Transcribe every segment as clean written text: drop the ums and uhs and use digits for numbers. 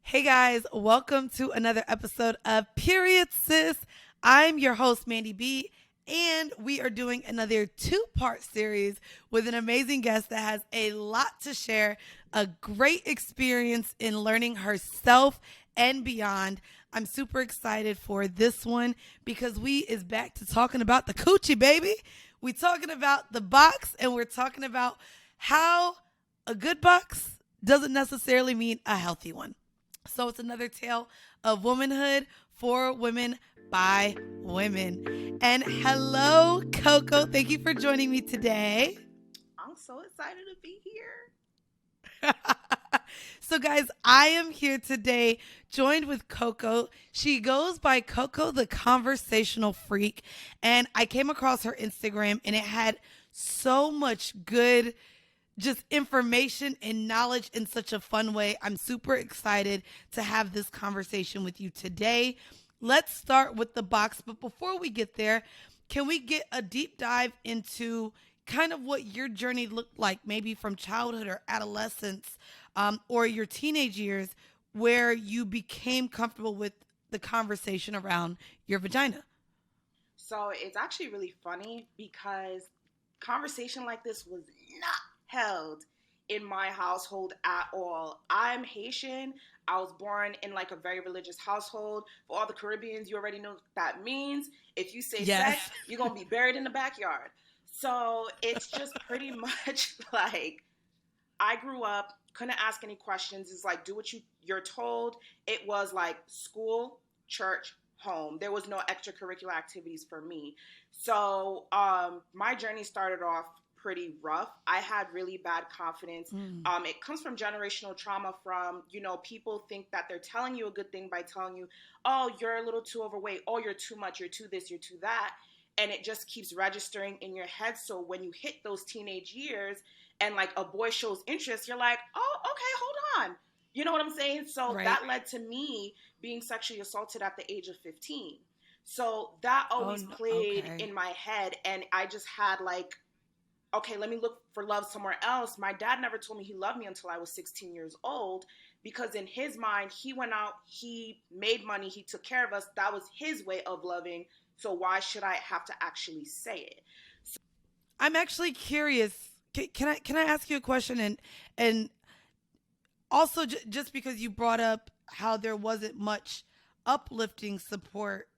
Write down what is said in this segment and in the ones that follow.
Hey guys, welcome to another episode of Period Sis. I'm your host, Mandy B, and we are doing another two-part series with an amazing guest that has a lot to share, a great experience in learning herself and beyond. I'm super excited for this one because we is back to talking about the coochie, baby. We talking about the box and we're talking about how a good box doesn't necessarily mean a healthy one. So it's another tale of womanhood for women by women. And hello, Coco. Thank you for joining me today. I'm so excited to be here. So, guys, I am here today joined with Coco. She goes by Coco the Conversational Freak. And I came across her Instagram and it had so much good just information and knowledge in such a fun way. I'm super excited to have this conversation with you today. Let's start with the box, but before we get there, can we get a deep dive into kind of what your journey looked like, maybe from childhood or adolescence, or your teenage years, where you became comfortable with the conversation around your vagina? So it's actually really funny because conversation like this was not held in my household at all. I'm Haitian. I was born in like a very religious household. For all the Caribbeans, you already know what that means. If you say Yes. sex, you're going to be buried in the backyard. So it's just pretty much like I grew up, couldn't ask any questions. It's like do what you're told. It was like school, church, home. There was no extracurricular activities for me. So my journey started off pretty rough. I had really bad confidence. Mm. It comes from generational trauma from, people think that they're telling you a good thing by telling you, oh, you're a little too overweight, oh, you're too much, you're too this, you're too that. And it just keeps registering in your head. So when you hit those teenage years, and like a boy shows interest, you're like, oh, okay, hold on. You know what I'm saying? So Right. that led to me being sexually assaulted at the age of 15. So that Oh, always no. played Okay. in my head. And I just had like, okay, let me look for love somewhere else. My dad never told me he loved me until I was 16 years old because in his mind, he went out, he made money, he took care of us. That was his way of loving. So why should I have to actually say it? I'm actually curious. Can I ask you a question and also just because you brought up how there wasn't much uplifting support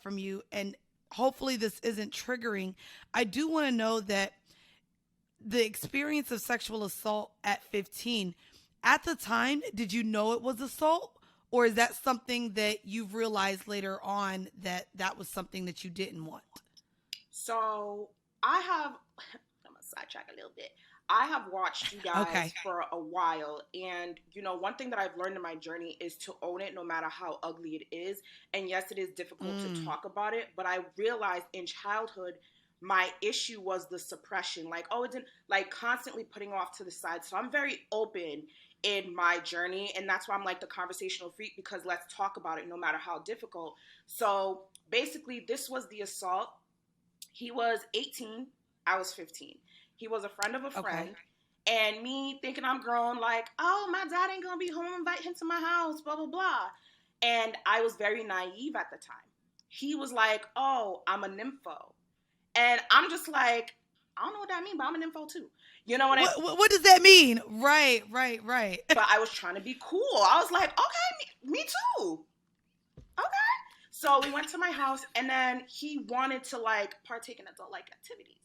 from you, and hopefully this isn't triggering. I do want to know that the experience of sexual assault at 15, at the time, did you know it was assault? Or is that something that you've realized later on that that was something that you didn't want? So I have, I'm gonna sidetrack a little bit. I have watched you Okay. guys for a while, and one thing that I've learned in my journey is to own it no matter how ugly it is. And yes, it is difficult to Mm. talk about it, but I realized in childhood, my issue was the suppression. Like, oh, it didn't, like constantly putting off to the side. So I'm very open in my journey, and that's why I'm like the conversational freak because let's talk about it no matter how difficult. So basically, this was the assault. He was 18, I was 15. He was a friend of a Okay. friend. And me thinking I'm grown, like, oh, my dad ain't gonna be home, invite him to my house, blah, blah, blah. And I was very naive at the time. He was like, oh, I'm a nympho. And I'm just like, I don't know what that means, but I'm a nympho too. You know what I What does that mean? Right, right, right. But I was trying to be cool. I was like, okay, me too. Okay. So we went to my house and then he wanted to like partake in adult like activities.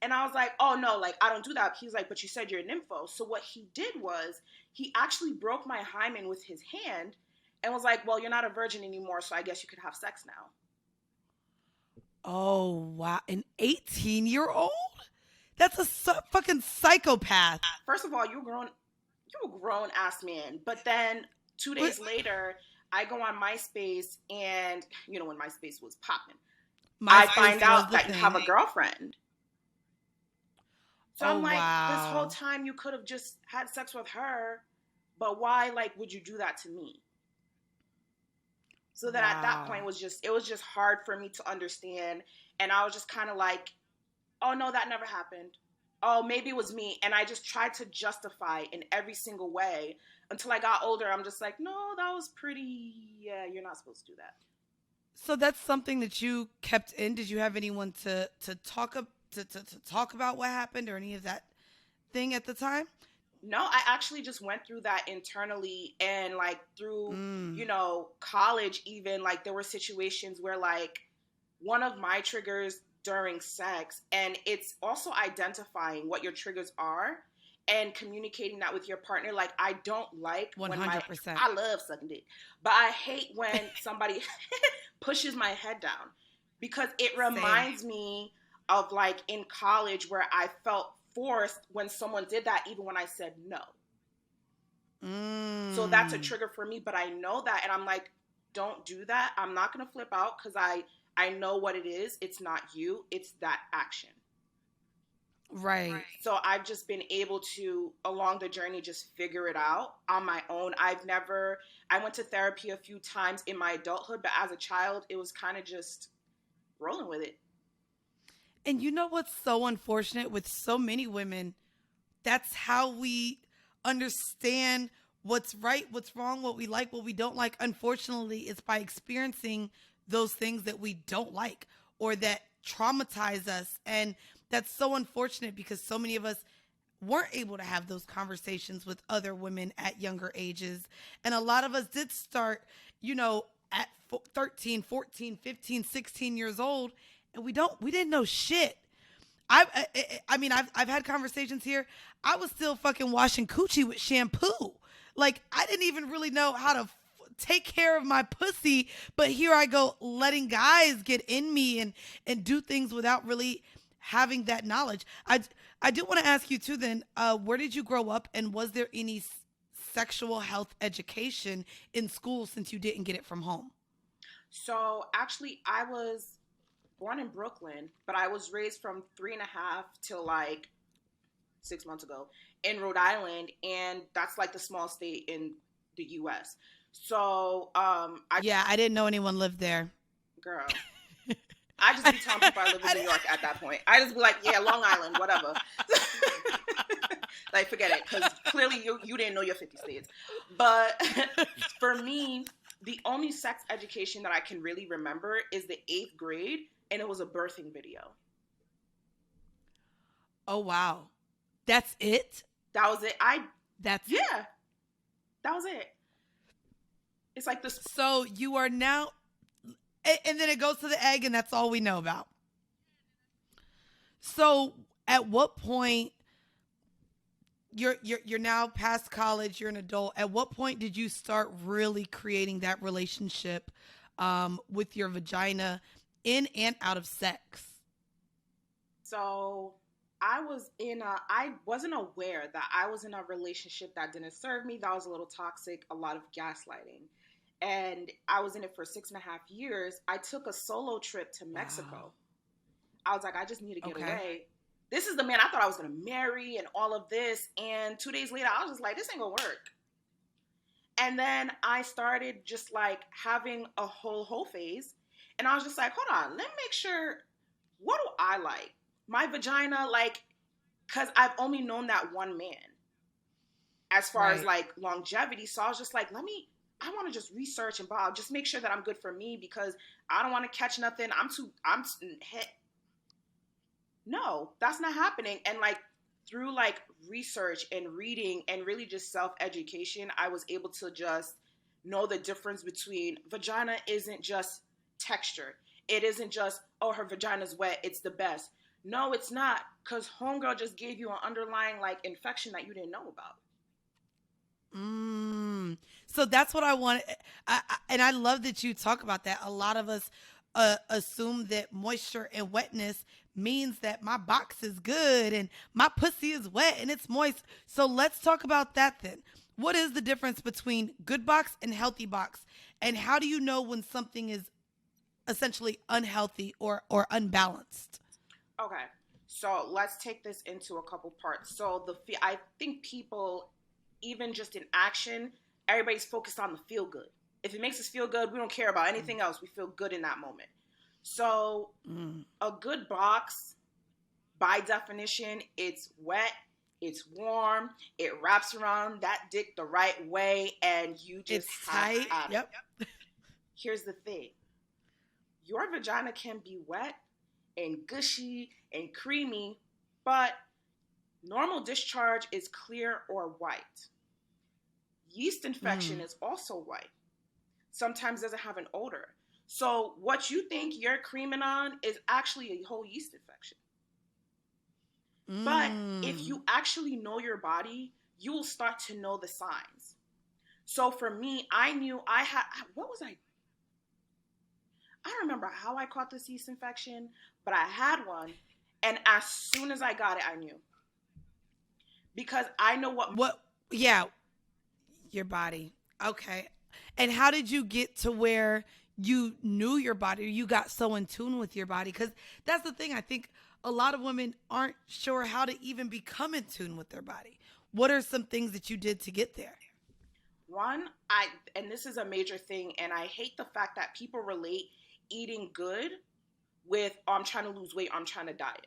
And I was like, oh no, like I don't do that. He's like, but you said you're an nympho. So what he did was he actually broke my hymen with his hand and was like, well, you're not a virgin anymore, so I guess you could have sex now. Oh, wow. An 18-year-old? That's a fucking psychopath. First of all, you're a grown ass man. But then 2 days later, I go on MySpace and when MySpace was popping, I find MySpace was out the that you have a thing. girlfriend. So Oh, I'm like, this whole wow. time you could have just had sex with her, but why like would you do that to me? So that at that Wow. point it was just hard for me to understand, and I was just kind of like, oh no, that never happened. oh, maybe it was me. And I just tried to justify in every single way until I got older. I'm just like, no, that was pretty, yeah, you're not supposed to do that. So that's something that you kept in. Did you have anyone to talk about what happened or any of that thing at the time? No, I actually just went through that internally and like through, Mm, college even, like there were situations where like one of my triggers during sex, and it's also identifying what your triggers are and communicating that with your partner. Like I don't like when my 100%. I love sucking dick, but I hate when somebody pushes my head down because it Same. reminds me of like in college where I felt forced when someone did that even when I said no. So that's a Mm, trigger for me, but I know that and I'm like, don't do that. I'm not going to flip out cuz I know what it is. It's not you, it's that action. right. So I've just been able to along the journey just figure it out on my own. I went to therapy a few times in my adulthood, but as a child it was kind of just rolling with it. And you know what's so unfortunate with so many women? That's how we understand what's right, what's wrong, what we like, what we don't like. Unfortunately, it's by experiencing those things that we don't like or that traumatize us. And that's so unfortunate because so many of us weren't able to have those conversations with other women at younger ages. And a lot of us did start, at 13, 14, 15, 16 years old, and we didn't know shit. I've had conversations here. I was still fucking washing coochie with shampoo. Like I didn't even really know how to take care of my pussy, but here I go letting guys get in me and do things without really having that knowledge. I do want to ask you too. Then, where did you grow up, and was there any sexual health education in school since you didn't get it from home? So actually I was born in Brooklyn, but I was raised from 3.5 till like 6 months ago in Rhode Island, and that's like the small state in the U.S. So, Yeah, I didn't know anyone lived there. girl, I just be telling people I live in New York at that point. I just be like, yeah, Long Island, whatever. Like, forget it, because clearly you didn't know your 50 states. But for me, the only sex education that I can really remember is the 8th grade, and it was a birthing video. Oh wow, that's it. That was it. That's Yeah, that was it. It's like this. So you are now, and then it goes to the egg, and that's all we know about. So at what point you're now past college, you're an adult. At what point did you start really creating that relationship with your vagina in and out of sex? So I wasn't aware that I was in a relationship that didn't serve me, that was a little toxic, a lot of gaslighting. And I was in it for 6.5 years. I took a solo trip to Wow. Mexico. I was like, I just need to get Okay. away. This is the man I thought I was going to marry and all of this. And 2 days later, I was just like, this ain't going to work. And then I started just like having a whole phase. And I was just like, hold on, let me make sure, what do I like? My vagina, like, because I've only known that one man as far as Right. like longevity. So I was just like, I want to just research and Bob, just make sure that I'm good for me because I don't want to catch nothing. No, that's not happening. And like through like research and reading and really just self education, I was able to just know the difference between vagina isn't just texture. It isn't just, oh, her vagina's wet, it's the best. No, it's not, because homegirl just gave you an underlying like infection that you didn't know about. So that's what I want. And I love that you talk about that. A lot of us assume that moisture and wetness means that my box is good and my pussy is wet and it's moist. So let's talk about that then. What is the difference between good box and healthy box? And how do you know when something is essentially unhealthy or unbalanced? Okay, so let's take this into a couple parts. So I think people, even just in action, everybody's focused on the feel good. If it makes us feel good, we don't care about Mm, anything else. We feel good in that moment. So mm, a good box by definition, it's wet, it's warm, it wraps around that dick the right way, and you just It's have tight. at Yep. it. Here's the thing. Your vagina can be wet and gushy and creamy, but normal discharge is clear or white. Yeast infection is also white. Sometimes doesn't have an odor. So what you think you're creaming on is actually a whole yeast infection. But if you actually know your body, you will start to know the signs. So for me, I knew I had, what was I don't remember how I caught this yeast infection, but I had one. And as soon as I got it, I knew. Because I know yeah, your body. Okay. And how did you get to where you knew your body, you got so in tune with your body? Because that's the thing. I think a lot of women aren't sure how to even become in tune with their body. What are some things that you did to get there? One, and this is a major thing, and I hate the fact that people relate eating good with, oh, I'm trying to lose weight, I'm trying to diet.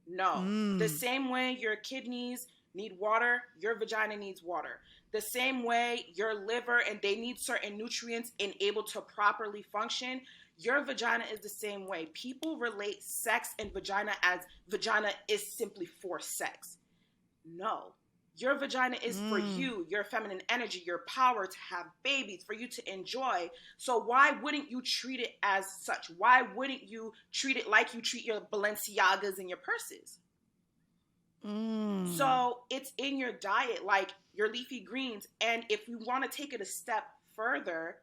No. The same way your kidneys need water, your vagina needs water. The same way your liver and they need certain nutrients and able to properly function, your vagina is the same way. People relate sex and vagina as vagina is simply for sex. No. Your vagina is for you, your feminine energy, your power to have babies, for you to enjoy. So why wouldn't you treat it as such? Why wouldn't you treat it like you treat your Balenciagas and your purses? So it's in your diet, like your leafy greens. And if we want to take it a step further,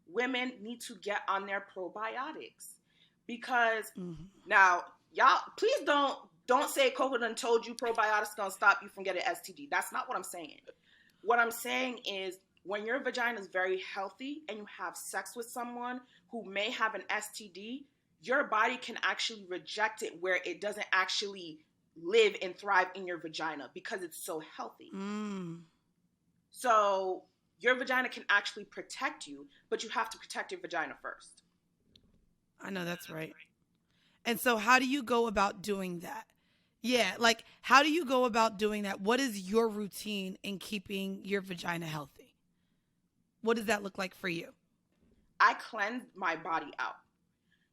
women need to get on their probiotics. Because now, y'all, please don't say Coco done told you probiotics gonna stop you from getting STD. That's not what I'm saying. What I'm saying is when your vagina is very healthy and you have sex with someone who may have an STD, your body can actually reject it where it doesn't actually live and thrive in your vagina because it's so healthy. So your vagina can actually protect you, but you have to protect your vagina first. I know that's right. And so how do you go about doing that? Yeah, like how do you go about doing that? What is your routine in keeping your vagina healthy? What does that look like for you? I cleanse my body out.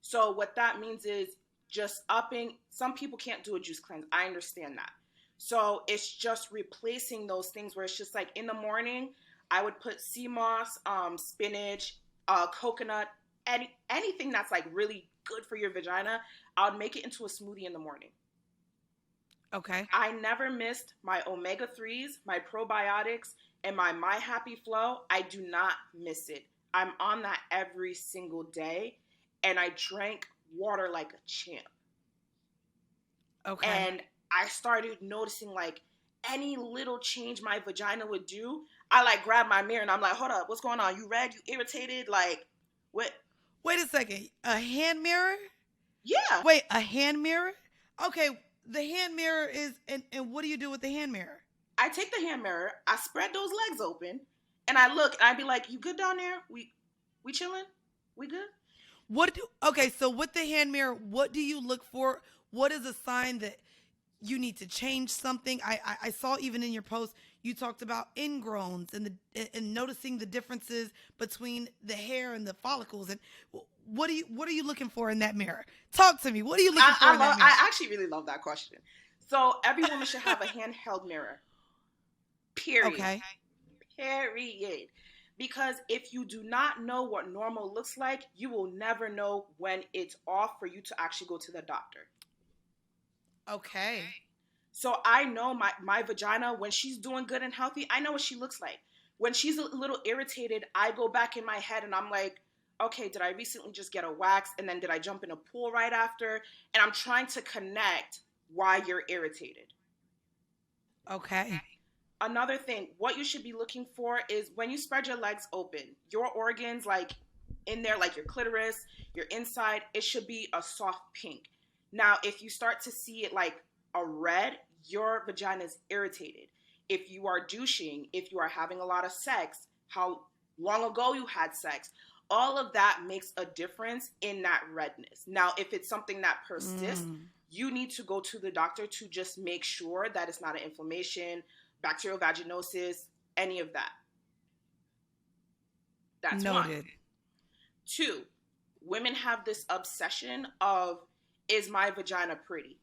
So what that means is just upping. Some people can't do a juice cleanse. I understand that. So it's just replacing those things where it's just like in the morning, I would put sea moss, spinach, coconut, anything that's like really good for your vagina. I would make it into a smoothie in the morning. Okay. I never missed my omega-3s, my probiotics, and my Happy Flow. I do not miss it. I'm on that every single day, and I drank water like a champ. Okay. And I started noticing like any little change my vagina would do. I like grab my mirror and I'm like, hold up, what's going on? You red? You irritated? Like, what? Wait a second. A hand mirror? Yeah. Wait, a hand mirror? Okay, the hand mirror is, and what do you do with the hand mirror? I take the hand mirror, I spread those legs open, and I look, and I be like, you good down there? We chilling? We good? Okay, so with the hand mirror, what do you look for? What is a sign that you need to change something? I saw even in your post, you talked about ingrowns and noticing the differences between the hair and the follicles. And what are you looking for in that mirror? Talk to me. What are you looking for in that mirror? I actually really love that question. So every woman should have a handheld mirror. Period. Okay. Period. Because if you do not know what normal looks like, you will never know when it's off for you to actually go to the doctor. Okay. So I know my vagina, when she's doing good and healthy, I know what she looks like. When she's a little irritated, I go back in my head and I'm like, okay, did I recently just get a wax? And then did I jump in a pool right after? And I'm trying to connect why you're irritated. Okay. Another thing, what you should be looking for is when you spread your legs open, your organs, like in there, like your clitoris, your inside, it should be a soft pink. Now, if you start to see it like a red, your vagina is irritated. If you are douching, if you are having a lot of sex, how long ago you had sex, all of that makes a difference in that redness. Now, if it's something that persists, you need to go to the doctor to just make sure that it's not an inflammation, bacterial vaginosis, any of that. That's one. Noted. Two, women have this obsession of, is my vagina pretty?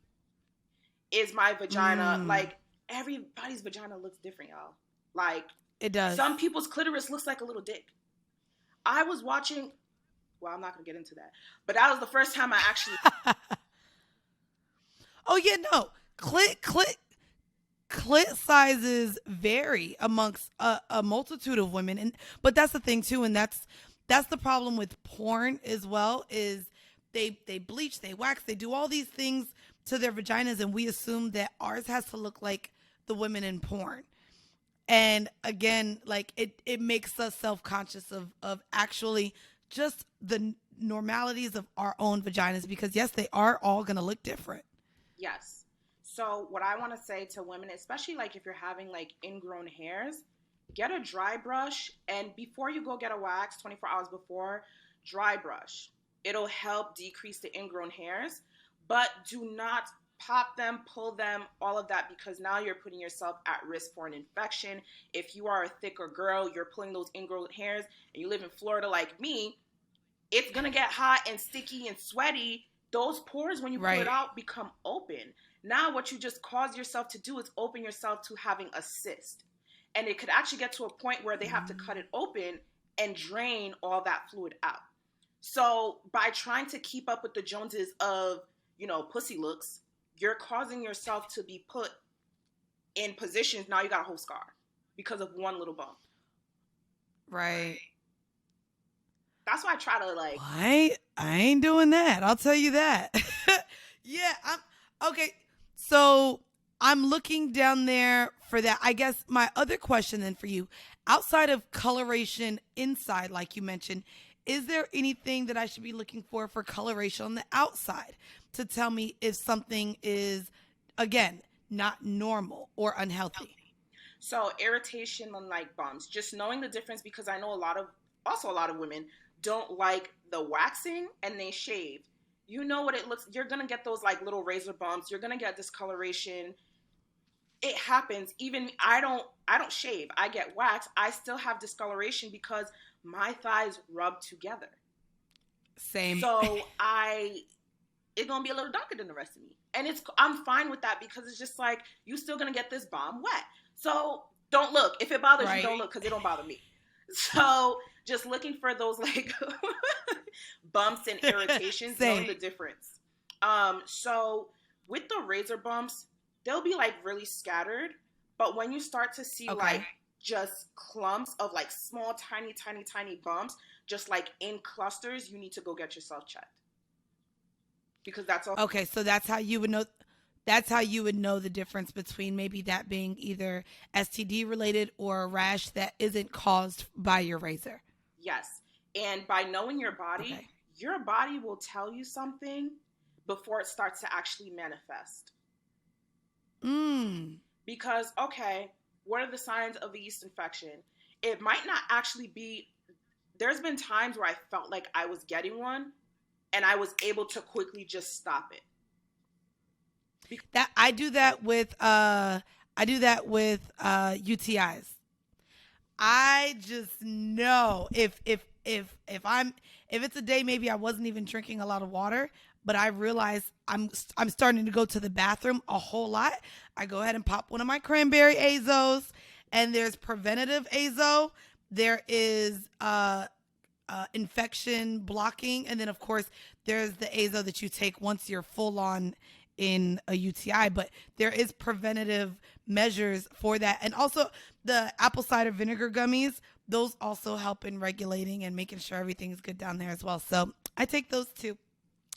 Is my vagina, like, everybody's vagina looks different, y'all. Like, it does. Some people's clitoris looks like a little dick. I was watching, well, I'm not going to get into that, but that was the first time I actually. Oh, yeah, no. Clit sizes vary amongst a multitude of women. But that's the thing, too, and that's the problem with porn as well, is they bleach, they wax, they do all these things to their vaginas, and we assume that ours has to look like the women in porn. And again, like, it makes us self-conscious of actually just the normalities of our own vaginas, because yes, they are all going to look different. Yes. So what I want to say to women, especially like if you're having like ingrown hairs, get a dry brush, and before you go get a wax, 24 hours before, dry brush. It'll help decrease the ingrown hairs, but do not pop them, pull them, all of that, because now you're putting yourself at risk for an infection. If you are a thicker girl, you're pulling those ingrown hairs, and you live in Florida like me, it's going to get hot and sticky and sweaty. Those pores, when you pull it out, become open. Now what you just cause yourself to do is open yourself to having a cyst. And it could actually get to a point where they have to cut it open and drain all that fluid out. So by trying to keep up with the Joneses of, pussy looks, you're causing yourself to be put in positions. Now you got a whole scar because of one little bump. Right. That's why I try to like. I ain't doing that. I'll tell you that. Yeah. Okay. So I'm looking down there for that. I guess my other question then for you, outside of coloration inside, like you mentioned, is there anything that I should be looking for coloration on the outside to tell me if something is, again, not normal or unhealthy? So irritation and like bumps, just knowing the difference, because I know a lot of women don't like the waxing and they shave. You know what it looks, you're going to get those like little razor bumps. You're going to get discoloration. It happens. Even I don't shave. I get waxed. I still have discoloration because my thighs rub together. Same. So it's going to be a little darker than the rest of me. And I'm fine with that, because it's just like, you still going to get this bomb wet. So don't look. If it bothers you, don't look, because it don't bother me. So just looking for those like bumps and irritations, knowing the difference. So with the razor bumps, they'll be like really scattered. But when you start to see like just clumps of like small, tiny bumps, just like in clusters, you need to go get yourself checked. Because that's all. Okay, so that's how you would know. That's how you would know the difference between maybe that being either STD related or a rash that isn't caused by your razor. Yes. And by knowing your body, your body will tell you something before it starts to actually manifest. Because, what are the signs of a yeast infection? It might not actually be. There's been times where I felt like I was getting one, and I was able to quickly just stop it. That I do that with UTIs. I just know if it's a day maybe I wasn't even drinking a lot of water, but I realize I'm starting to go to the bathroom a whole lot. I go ahead and pop one of my cranberry azos, and there's preventative azo. There is infection blocking, and then of course there's the azo that you take once you're full on in a UTI, but there is preventative measures for that. And also the apple cider vinegar gummies, those also help in regulating and making sure everything's good down there as well. So I take those too.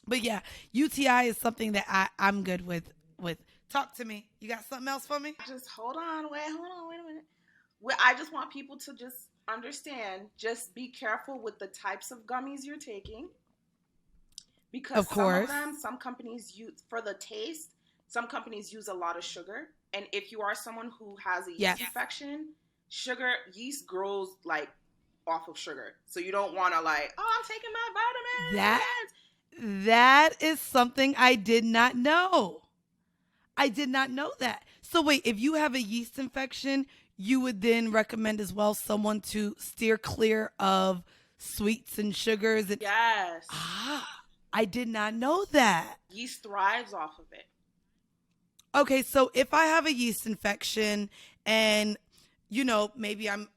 But yeah, UTI is something that I'm good with. Talk to me. You got something else for me? Just hold on, wait a minute. I just want people to just understand, just be careful with the types of gummies you're taking. Because some companies use, for the taste, some companies use a lot of sugar. And if you are someone who has a yeast infection, yeast grows like off of sugar. So you don't want to like, I'm taking my vitamins. That is something I did not know. I did not know that. So wait, if you have a yeast infection, you would then recommend as well someone to steer clear of sweets and sugars and Yes. I did not know that. Yeast thrives off of it. Okay, so if I have a yeast infection and maybe I'm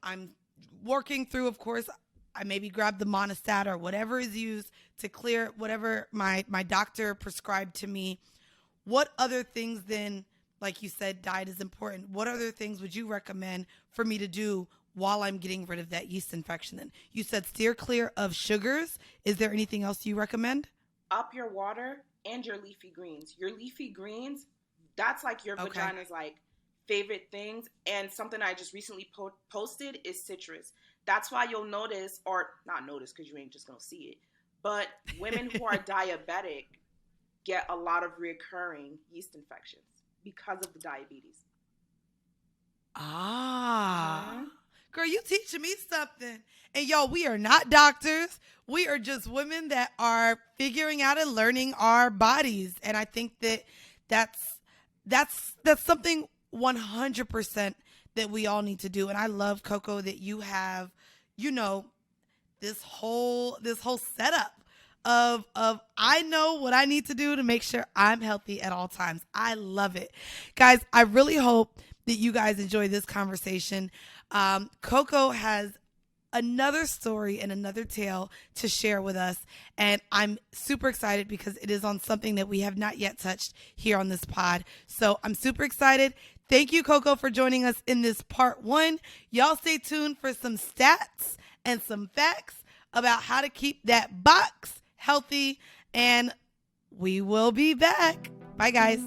working through, of course, I maybe grab the monostat or whatever is used to clear whatever my doctor prescribed to me. What other things then, like you said, diet is important. What other things would you recommend for me to do while I'm getting rid of that yeast infection then? You said steer clear of sugars. Is there anything else you recommend? Up your water and your leafy greens. Your leafy greens, that's like your Okay. vagina's like favorite things. And something I just recently posted is citrus. That's why you'll notice, or not notice because you ain't just going to see it, but women who are diabetic get a lot of recurring yeast infections because of the diabetes. Ah. Girl, you teaching me something. And y'all, we are not doctors. We are just women that are figuring out and learning our bodies. And I think that that's something 100% that we all need to do. And I love, Coco, that you have, this whole setup of I know what I need to do to make sure I'm healthy at all times. I love it. Guys, I really hope that you guys enjoy this conversation. Coco has another story and another tale to share with us, and I'm super excited because it is on something that we have not yet touched here on this pod. So I'm super excited. Thank you, Coco, for joining us in this part 1. Y'all stay tuned for some stats and some facts about how to keep that box healthy, and we will be back. Bye, guys.